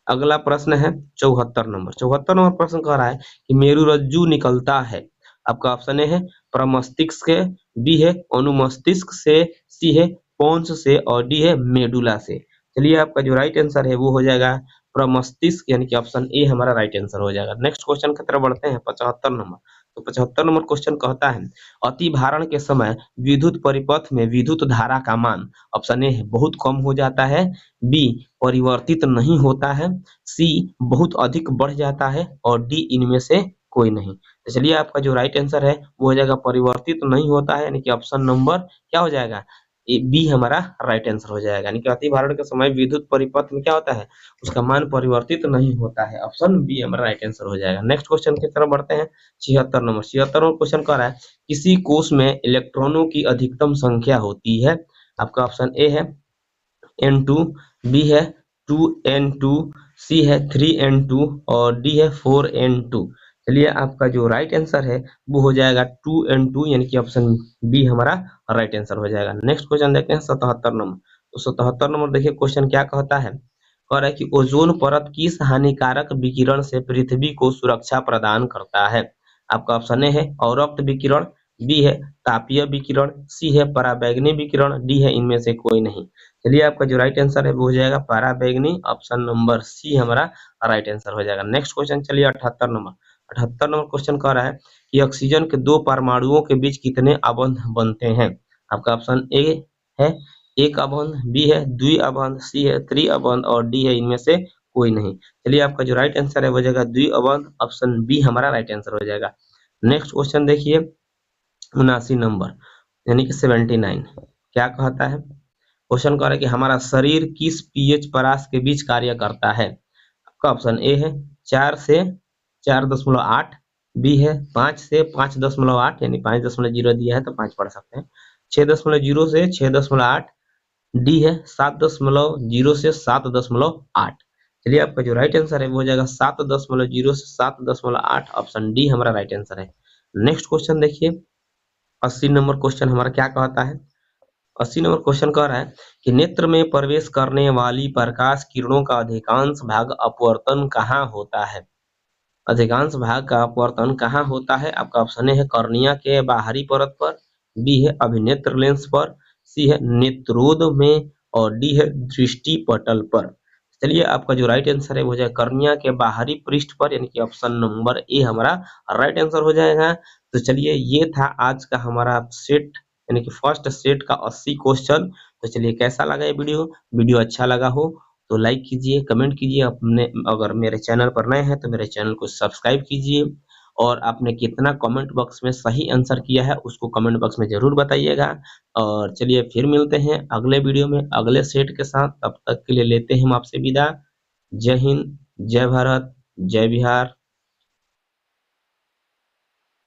अगला प्रश्न है 74 नंबर। 74 नंबर प्रश्न कह रहा है कि मेरुरज्जु निकलता है। आपका ऑप्शन ए है प्रमस्तिष्क से, बी है अनुमस्तिष्क से, सी है पोन्स से और डी है मेडुला से। चलिए आपका जो राइट आंसर है वो हो जाएगा प्रमस्तिष्क, यानी कि ऑप्शन ए हमारा राइट आंसर हो जाएगा। नेक्स्ट क्वेश्चन की तरफ बढ़ते हैं 75 नंबर। तो 75 नंबर क्वेश्चन कहता है अति भारण के समय विद्युत परिपथ में विद्युत धारा का मान। ऑप्शन ए है बहुत कम हो जाता है, बी परिवर्तित नहीं होता है, सी बहुत अधिक बढ़ जाता है और डी इनमें से कोई नहीं। तो चलिए आपका जो राइट आंसर है वो हो जाएगा परिवर्तित नहीं होता है, यानी कि ऑप्शन नंबर क्या हो जाएगा, बी हमारा राइट आंसर हो जाएगा। यानी कि अति भारण के समय विद्युत परिपथ में क्या होता है, उसका मान परिवर्तित नहीं होता है, ऑप्शन बी हमारा राइट आंसर हो जाएगा। नेक्स्ट क्वेश्चन की तरफ बढ़ते हैं 76 नंबर। 76 नंबर क्वेश्चन कह रहा है किसी कोष में इलेक्ट्रॉनों की अधिकतम संख्या होती है। आपका ऑप्शन ए है N2, बी है 2N2, सी है 3N2 और डी है 4N2। चलिए आपका जो राइट आंसर है वो हो जाएगा 2N2, यानी कि ऑप्शन बी हमारा राइट आंसर हो जाएगा। नेक्स्ट क्वेश्चन देखते हैं 77 नंबर। तो 77 नंबर देखिए क्वेश्चन क्या कहता है, कह रहा है कि ओजोन परत किस हानिकारक विकिरण से पृथ्वी को सुरक्षा प्रदान करता है। आपका ऑप्शन ए है अवरक्त विकिरण, बी है तापीय विकिरण, सी है पराबैंगनी विकिरण, डी है इनमें से कोई नहीं। चलिए आपका जो राइट आंसर है वो हो जाएगा पराबैंगनी, ऑप्शन नंबर सी हमारा राइट आंसर हो जाएगा। नेक्स्ट क्वेश्चन चलिए 78 नंबर। 78 नंबर क्वेश्चन कह रहा है कि ऑक्सीजन के दो परमाणुओं के बीच कितने अबंध बनते हैं। आपका ऑप्शन ए है एक अबंध, बी है द्वि अबंध, सी है त्रि अबंध और डी है इनमें से कोई नहीं। चलिए आपका जो राइट आंसर है वो हो जाएगा द्वि अबंध, ऑप्शन बी हमारा राइट आंसर हो जाएगा। नेक्स्ट क्वेश्चन देखिए 79 नंबर यानी कि 79। क्या कहता है, क्वेश्चन कह रहा है कि हमारा शरीर किस पीएच परास के बीच कार्य करता है। आपका ऑप्शन ए है 4 से 4.8, बी है 5 से 5.8 यानी 5.0 दिया है तो 5 पढ़ सकते हैं। 6.0 से 6.8। डी है 7.0 से 7.8। चलिए आपका जो राइट आंसर है वो हो जाएगा 7.0 से 7.8। ऑप्शन डी हमारा राइट आंसर है। नेक्स्ट क्वेश्चन देखिए, 80 नंबर क्वेश्चन हमारा क्या कहता है। 80 नंबर क्वेश्चन कह रहा है कि नेत्र में प्रवेश करने वाली प्रकाश किरणों का अधिकांश भाग अपवर्तन कहाँ होता है। अधिकांश भाग का अपवर्तन कहाँ होता है। आपका ऑप्शन ए है कॉर्निया के बाहरी परत पर, बी है अभिनेत्र लेंस पर, सी है नेत्रोद में, और डी है दृष्टि पटल पर। चलिए आपका जो राइट आंसर है वो हो जाएगा कॉर्निया के बाहरी पृष्ठ पर, यानी कि ऑप्शन नंबर ए हमारा राइट आंसर हो जाएगा। तो चलिए ये था आज का हमारा सेट, यानी कि फर्स्ट सेट का 80 क्वेश्चन। तो चलिए कैसा लगा ये वीडियो। वीडियो अच्छा लगा हो तो लाइक कीजिए, कमेंट कीजिए। अपने अगर मेरे चैनल पर नए हैं तो मेरे चैनल को सब्सक्राइब कीजिए, और आपने कितना कमेंट बॉक्स में सही आंसर किया है उसको कमेंट बॉक्स में जरूर बताइएगा। और चलिए फिर मिलते हैं अगले वीडियो में अगले सेट के साथ। तब तक के लिए लेते हैं हम आपसे विदा। जय हिंद, जय भारत, जय बिहार।